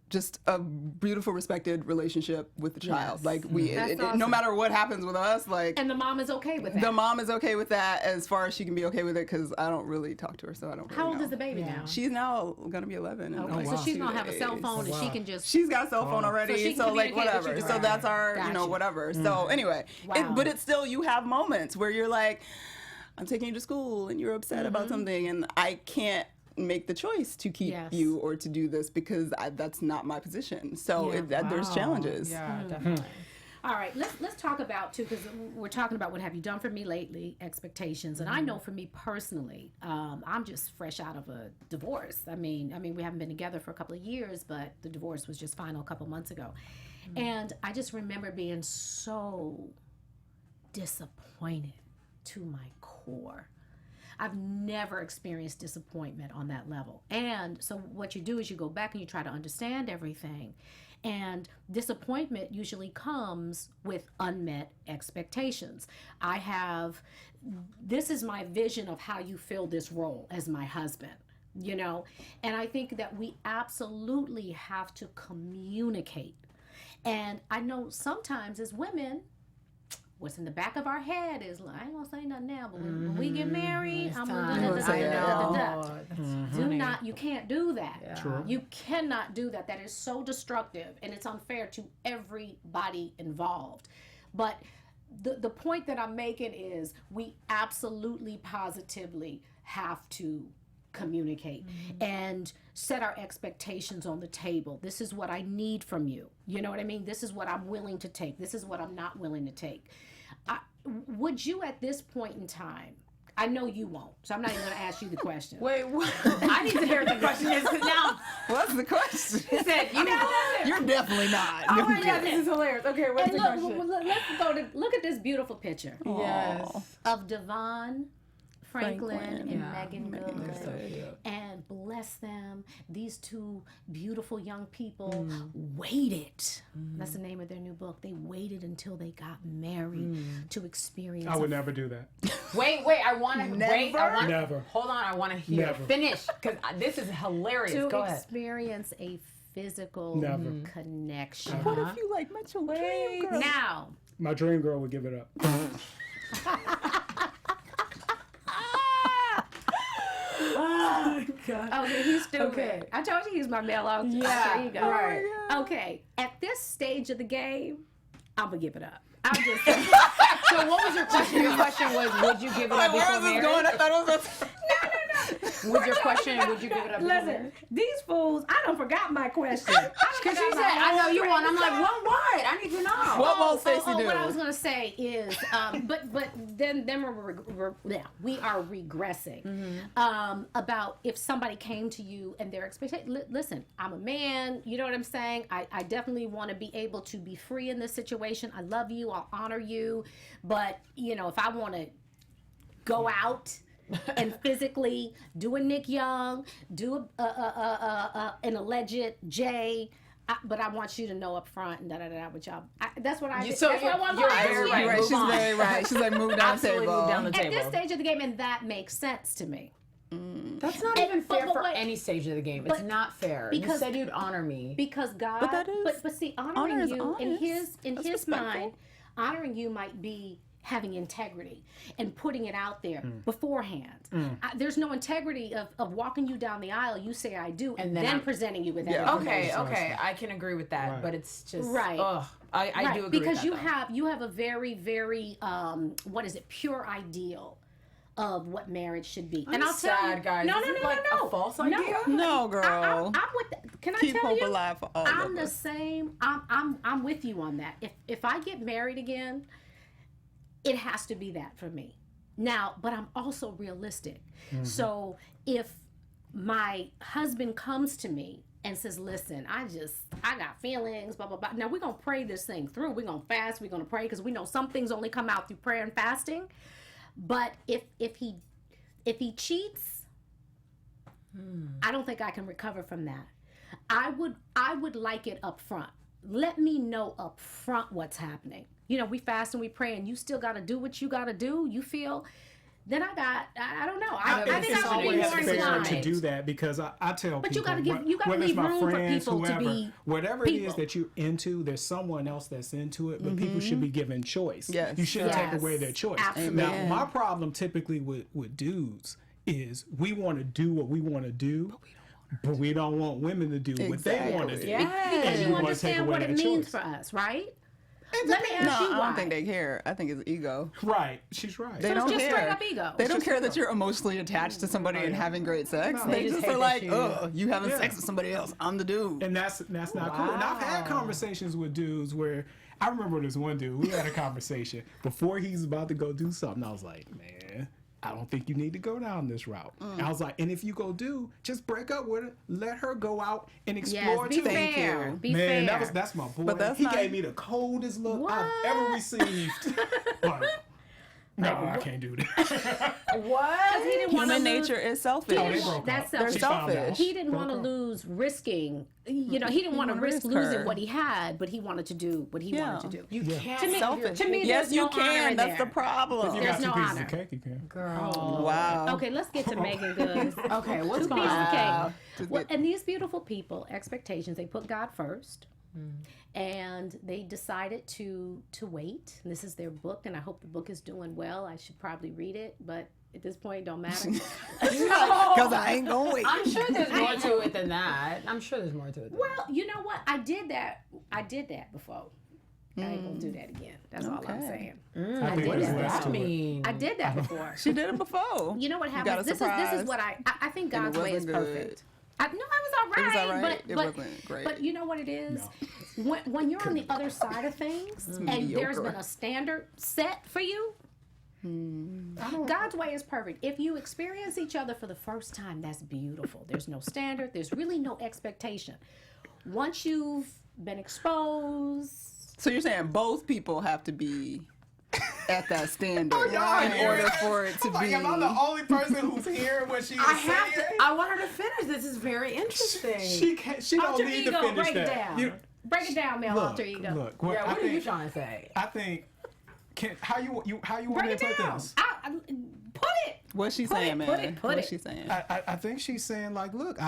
just a beautiful, respected relationship with the child. Like That's no awesome. matter what happens with us, like. And the mom is okay with that. The mom is okay with that as far as she can be okay with it because I don't really talk to her, so I don't really How old know. is the baby now? She's now gonna be 11. Okay, so she's gonna have a cell phone and she can just. She's got a cell phone So already, she so, can like communicate with whatever. you So directly. that's our, Gotcha. whatever. So anyway, Wow. but it's still, you have moments where you're like, I'm taking you to school and you're upset about something and I can't make the choice to keep you or to do this because that's not my position. So there's challenges. Yeah, definitely. All right, let's talk about too, because we're talking about what have you done for me lately, expectations, and I know for me personally, I'm just fresh out of a divorce. I mean, we haven't been together for a couple of years, but the divorce was just final a couple months ago, and I just remember being so disappointed to my core. I've never experienced disappointment on that level. And so what you do is you go back and you try to understand everything. And disappointment usually comes with unmet expectations. This is my vision of how you fill this role as my husband, and I think that we absolutely have to communicate. And I know sometimes as women, what's in the back of our head is like, I ain't gonna say nothing now, but when we get married, I'm gonna say it. do not. You can't do that. Yeah. True. You cannot do that. That is so destructive, and it's unfair to everybody involved. But the point that I'm making is we absolutely, positively have to communicate and set our expectations on the table. This is what I need from you. You know what I mean? This is what I'm willing to take. This is what I'm not willing to take. Would you at this point in time, I know you won't, so I'm not even going to ask you the question. Wait, what? I need to hear what the question is because now What's the question? it said, You're definitely not. oh my God, this is hilarious. Okay, what's And the question? look at this beautiful picture Yes. of Devon Franklin and Yeah. Megan Good. So cute. And bless them, these two beautiful young people waited. That's the name of their new book. They waited until they got married to experience. I would never do that. Wait, I want to wait. Never. Hold on, I want to hear. Never. Finish, because this is hilarious. to Go ahead. experience a physical Never. connection. What if you like met your dream girl? Now, My dream girl would give it up. Oh God. okay, he's stupid. Okay. I told you he's my male author. Yeah, There you go. right. Okay, at this stage of the game, I'm gonna give it up. I'm just. So what was your question? Your question was, would you give it up Like, where before is this marriage? going? I thought it was Was your question, would you give it up before Listen, marriage? these fools, I don't forgot my question. Because she said, I know you want. I'm like, what? I need to know. What will Stacey do? What I was gonna say is, but then we are regressing about if somebody came to you and their expectation. Listen, I'm a man. You know what I'm saying? I definitely want to be able to be free in this situation. I love you. I'll honor you. But if I want to go out and physically do a Nick Young, do an alleged J. But I want you to know up front and da-da-da with y'all. That's what I did. So That's what I want you're to very do. right. Right, Move she's on. very right. She's like, move down the Absolutely table. move down the At table. this stage of the game, and that makes sense to me. That's not And- even but- fair but for wait. any stage of the game. But- It's not fair. You because- said you'd honor me. Because God, But that is- but see, honor honoring is you in honest. his That's mind, respectful. honoring you might be having integrity and putting it out there beforehand. There's no integrity of walking you down the aisle. You say I do, and then presenting you with that. Yeah. information. Okay, I can agree with that, Right. but it's just Right. Ugh, I Right, do agree because with that, you though. have a very, very pure ideal of what marriage should be. I'm and I'll tell sad, you, guys. no, Is no, it no, like no, a false no. idea? No, girl. I'm with that. Can I Keep tell hope you? alive for all I'm of the us. same. I'm with you on that. If I get married again, it has to be that for me. Now, but I'm also realistic. So if my husband comes to me and says, listen, I got feelings, blah, blah, blah. Now we're going to pray this thing through. We're going to fast. We're going to pray because we know some things only come out through prayer and fasting. But if he cheats, I don't think I can recover from that. I would like it up front. Let me know up front what's happening. You know, we fast and we pray and you still got to do what you got to do. You feel, then I don't know. I think it's I would be always more fair inclined to do that because I tell But people, you gotta whether leave it's my room for friends, people to whoever, be whatever it is people. that you're into, there's someone else that's into it, but people should be given choice. Yes. You shouldn't take Yes. away their choice. Absolutely. Now, my problem typically with dudes is we want to do what we want to do, but we don't want women to do what they want to do. Yes. Because And you wanna take understand away what it that means choice. for us, right? Let me No, ask you I why. don't think they care. I think it's ego. Right. She's right. They So it's don't just care. straight up ego. They don't just care ego. that you're emotionally attached to somebody and having great sex. No. They They just just hate are that like, you- oh, you having Yeah. sex with somebody else. I'm the dude. And that's not cool. And I've had Wow. conversations with dudes where I remember this one dude, we had a conversation before he's about to go do something. I was like, man, I don't think you need to go down this route. I was like, and if you go do, just break up with her, let her go out and Yes, explore be too. Thank fair. you. Be Man, fair. that's my boy. But that's he not- gave me the coldest look What? I've ever received. Like, no, I can't do that. What? He didn't wanna Human lose- nature is selfish. Oh, they broke That's up. selfish. She found out. Selfish. He didn't Broke want to up. lose risking. You know, he didn't want to wanna risk risk losing her. what he had, but he wanted to do what he wanted to do. You can't. To me- Selfish. to me, yes, there's you no honor can. in That's there. the problem. You There's got two no pieces honor. of cake, you can. Girl. Wow. Okay, let's get to Megan Good. Okay, what's Two going pieces of on? cake. Just Well, get- and these beautiful people, expectations, they put God first. And they decided to wait. And this is their book, and I hope the book is doing well. I should probably read it, but at this point, it don't matter. Because I ain't going to wait. I'm sure there's more to it than that. I'm sure there's more to it. Than Well, you know what? I did that before. I ain't gonna do that again. That's all I'm Okay. saying. I I think did there's that. less that to it. mean? I did that before. She did it before. You know what got a happens? This surprise. is what I think And it God's way is wasn't good. perfect. No, it was all right. It was all right. But, It but, wasn't great. But you know what it is? When you're on the other side of things and there's mediocre. been a standard set for you, God's way is perfect. If you experience each other for the first time, that's beautiful. There's no standard. There's really no expectation. Once you've been exposed, So you're saying both people have to be at that standard y'all in hear order it? for it to I'm like, be. am I the only person who's hearing what she was I have saying? to. I want her to finish. This is very interesting. She can't. She don't alter need to ego, finish break it that. down. You- Break it down, male alter ego. Look. What yeah, I what are you think, trying to say? I think. How you want Break me it to put down. this? Put it. What's she Put it, saying, man? put it, put What's it. she saying? I think she's saying like, look,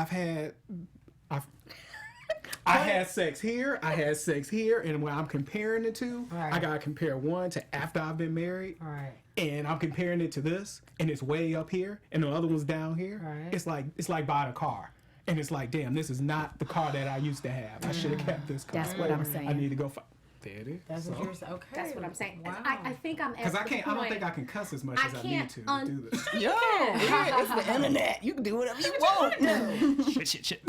I had sex here, I had sex here, and when I'm comparing the two, Right. I gotta compare one to after I've been married, All right. and I'm comparing it to this, and it's way up here, and the other one's down here. Right. It's like buying a car, and it's like, damn, this is not the car that I used to have. I should have kept this car. That's what I'm saying. I need to go. There it is. That's what you're saying. Okay. That's what I'm saying. Wow. I think I'm at Because I the can't. I don't point- think I can cuss as much I as I need can't to un- do this. Yo, yeah, it's the internet. You can do whatever you want. shit.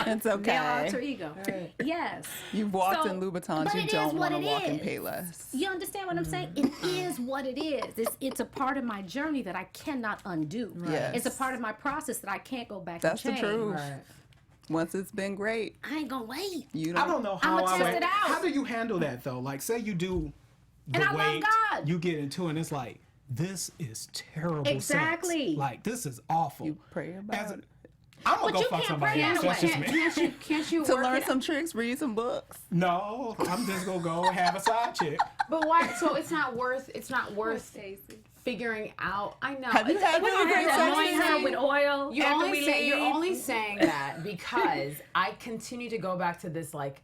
It's Male okay. alter ego. Right. Yes. You've walked So- in Louboutins. but You it is don't what want to it walk in is. Payless. You understand what I'm saying? It is what it is. It's a part of my journey that I cannot undo. Yes. It's a part of my process that I can't go back That's the and change. truth. Right. Once it's been great, I ain't gonna wait. you I don't know how I'ma I test would- it out. How do you handle that though? Like, say you do the And I love weight, God. you get into it, and it's like, this is terrible. sex. Exactly. Like, this is awful. You pray about As a- it. I'm gonna But go you fuck can't somebody pray else. that That's just way. me. Can't you To work learn it some tricks, read some books. No, I'm just gonna go have a side chick. But why? So it's not worth figuring out. I know. Have you had It's really great sex? Anoint her with oil. You're after only, we you're leave. only saying that because I continue to go back to this like,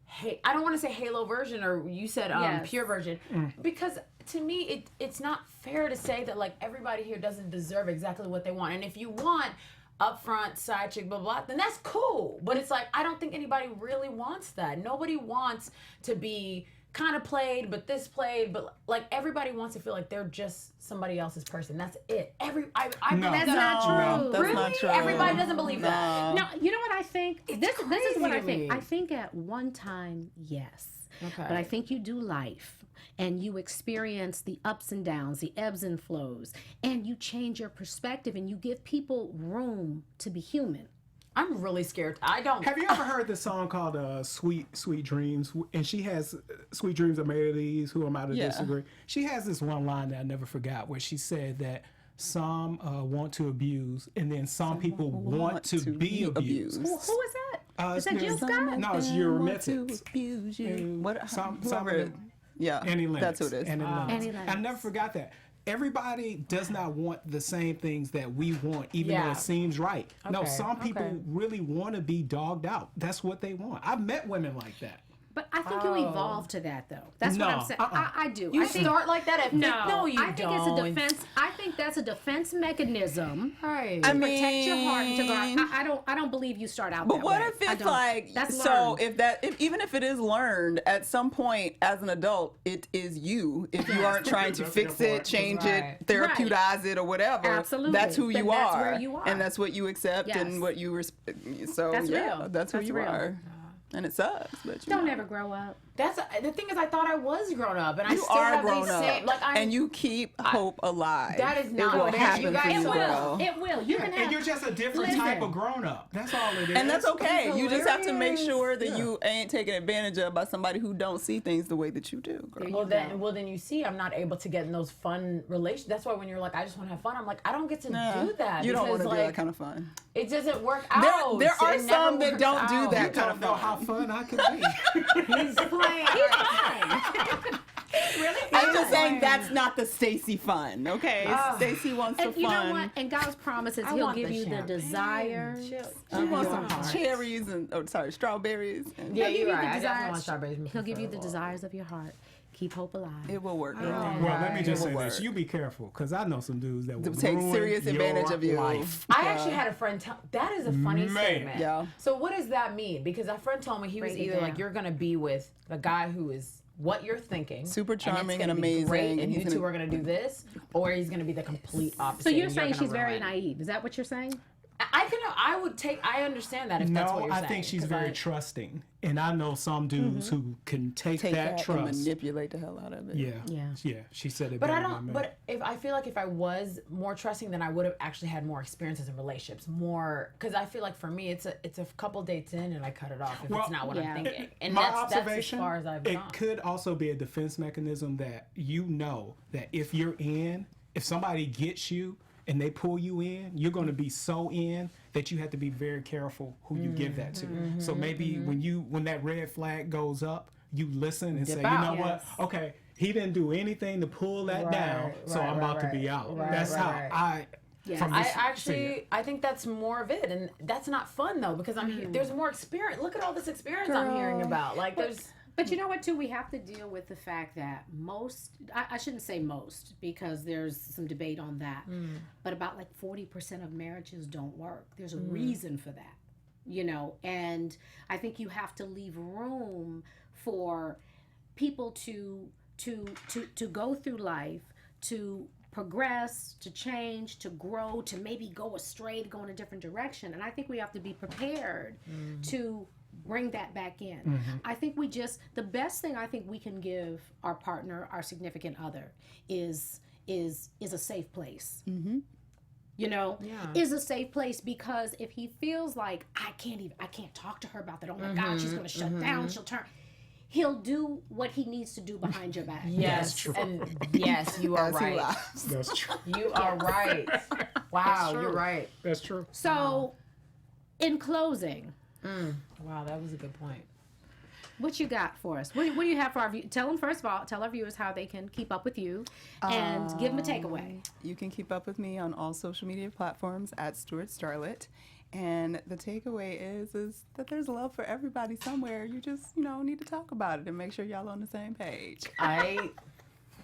hey, I don't want to say halo version or you said Yes. pure version because to me it's not fair to say that like everybody here doesn't deserve exactly what they want, and if you want upfront side chick blah blah then that's cool, but it's like I don't think anybody really wants that. Nobody wants to be kind of played, but this played, but like everybody wants to feel like they're just somebody else's person. That's it. I No. That's not true. That's really? not true. Everybody doesn't believe that. No, you know what I think? This is what crazy I to think. me. I think at one time, yes. Okay. But I think you do life and you experience the ups and downs, the ebbs and flows, and you change your perspective and you give people room to be human. I'm really scared. I don't. Have you ever heard the song called Sweet Dreams? And she has Sweet Dreams are made of these, who am I to disagree? She has this one line that I never forgot where she said that some want to abuse and then some people want to be abused. Who is that? Is that Jill Scott? No, it's your remittance. Abuse you. What? Some Yeah, Annie Lennox. that's who it is. Annie Lennox. Annie Lennox. I never forgot that. Everybody does not want the same things that we want, even though Yeah. it seems right. No, Okay, some people okay. really want to be dogged out. That's what they want. I've met women like that. But I think you evolve to that, though. That's what No, I'm saying. uh-uh. I do. You I think, start like that at no, you I think don't. it's a defense. I think that's a defense mechanism. Right. I Protect mean, your heart and to guard. I don't believe you start out. But that what way. if I it's don't. like That's so? learned. Even if it is learned, at some point as an adult, it is you. If you aren't trying to That's a fix good it, point. change Right. it, therapeutize it, or whatever, Absolutely. that's who Then you that's are. where you are. And that's what you accept Yes. and what you so That's yeah, real. that's who That's you real. are. And it sucks, but you Don't know. ever grow up. That's the thing is I thought I was grown up and I You still are have grown these up, same like I'm and you keep hope alive. That is not it will what happen you guys for you, It will. girl. It will. You can And have. you're just a different Listen. type of grown up. That's all it is. And that's okay. It's You just have to make hilarious. sure that Yeah. you ain't taken advantage of by somebody who don't see things the way that you do, girl. well then you see I'm not able to get in those fun relations. That's why when you're like I just want to have fun, I'm like I don't get to Nah, do that. you don't want because, to do that like, kind of fun. It doesn't work out. There are It never some that works don't do out. that you kind don't of know fun. how fun I can be. He's playing. really. I'm just saying that's not the Stacy fun, okay? Ah. Stacy wants the And you know fun. what? And God's promises, I He'll want give the you the champagne. desires. She wants some cherries and strawberries. And Yeah, He'll give you're you right. the I definitely want desires. strawberries. He'll give you the desires of your heart. Keep hope alive. it will work, girl. Well, let me just It say will this. work. You be careful, because I know some dudes that will take ruin serious advantage your of you. life. I actually had a friend tell that is a funny Man. statement. Yeah. So what does that mean? Because a friend told me he was Break it either like down. you're gonna be with a guy who is what you're thinking, Super it's charming gonna and be amazing, great, and and he's you two gonna- are gonna do this, or he's gonna be the complete opposite. So you're and saying gonna she's very ruin. naive. Is that what you're saying? I understand that if that's what No, you're I saying. think she's 'cause very trusting. And I know some dudes who can take that and trust. manipulate the hell out of it. Yeah. She said it But better I than don't. me. But if I feel like if I was more trusting, then I would have actually had more experiences in relationships. More because I feel like for me, it's a couple dates in and I cut it off if Well, it's not what yeah. I'm thinking. And My that's as observation, far as I've it gone. could also be a defense mechanism that you know that if you're in, if somebody gets you and they pull you in, you're going to be so in that you have to be very careful who you give that to. So maybe when that red flag goes up, you listen and say, you out. know what? Okay, he didn't do anything to pull that down, so I'm about to be out. That's how I. Yes. From I this- see actually, it. I think that's more of it, and that's not fun though because there's more experience. Look at all this experience I'm hearing about. Like there's. But you know what, too? We have to deal with the fact that I shouldn't say most because there's some debate on that, but about like 40% of marriages don't work. There's a reason for that, and I think you have to leave room for people to go through life, to progress, to change, to grow, to maybe go astray, to go in a different direction. And I think we have to be prepared to bring that back in. I think the best thing I think we can give our partner, our significant other, is a safe place. Is a safe place, because if he feels like I can't talk to her about that. Oh my God, she's gonna shut down. She'll turn. He'll do what he needs to do behind your back. Yes, true. and yes, you are As he right. lies. That's true. You are right. Wow, true. you're right. That's true. So, in closing, Wow, that was a good point. what you got for us? What do you have for our viewers? Tell them, first of all, tell our viewers how they can keep up with you and give them a takeaway. You can keep up with me on all social media platforms at Stuart Starlet. And the takeaway is that there's love for everybody somewhere. You just, need to talk about it and make sure y'all on the same page.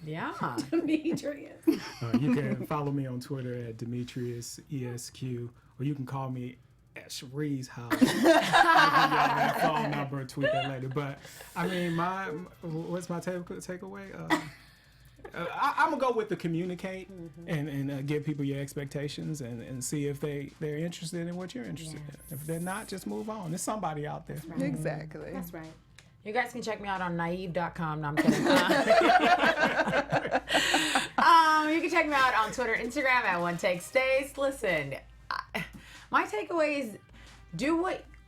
Yeah. Demetrius. You can follow me on Twitter at Demetrius ESQ, or you can call me at Sheree's house. I'll give y'all that phone number, tweet that later. But I mean, what's my takeaway? I'm gonna go with the communicate and give people your expectations and see if they're interested in what you're interested in. If they're not, just move on. There's somebody out there. Right. Exactly. That's right. You guys can check me out on naive.com. No, I'm kidding. You can check me out on Twitter, Instagram at One Take Stays. Listen, my takeaway is do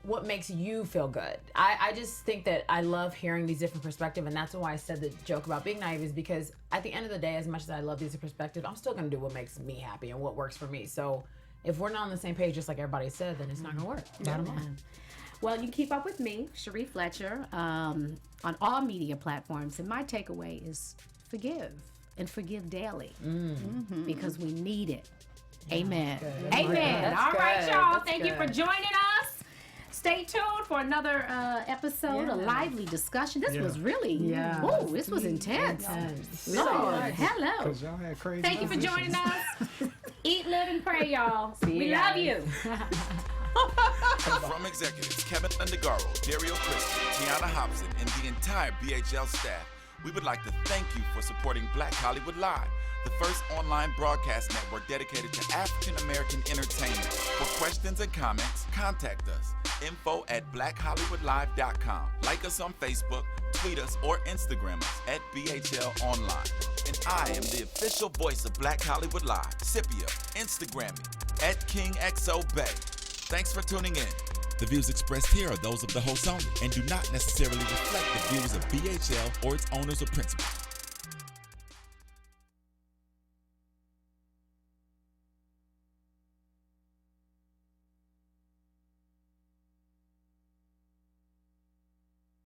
what makes you feel good. I just think that I love hearing these different perspectives, and that's why I said the joke about being naive is because at the end of the day, as much as I love these perspectives, I'm still going to do what makes me happy and what works for me. So if we're not on the same page, just like everybody said, then it's not going to work. Bottom line. Well, you can keep up with me, Sheree Fletcher, on all media platforms. And my takeaway is forgive and forgive daily because we need it. Amen. Good. Amen. That's All right, good. y'all. That's Thank you for good. joining us. Stay tuned for another episode, a lively discussion. This was really, this was intense. Lord, hello. Because y'all had crazy Thank you for positions. joining us. Eat, live, and pray, y'all. We you love guys. you. From executives Keven Undergaro, Dario Christie, Tiana Hobson, and the entire BHL staff, we would like to thank you for supporting Black Hollywood Live, the first online broadcast network dedicated to African American entertainment. For questions and comments, contact us. info@blackhollywoodlive.com. Like us on Facebook, tweet us, or Instagram us at BHL Online. And I am the official voice of Black Hollywood Live, Scipio. Instagram me at KingXOBay. Thanks for tuning in. The views expressed here are those of the host only and do not necessarily reflect the views of BHL or its owners or principals.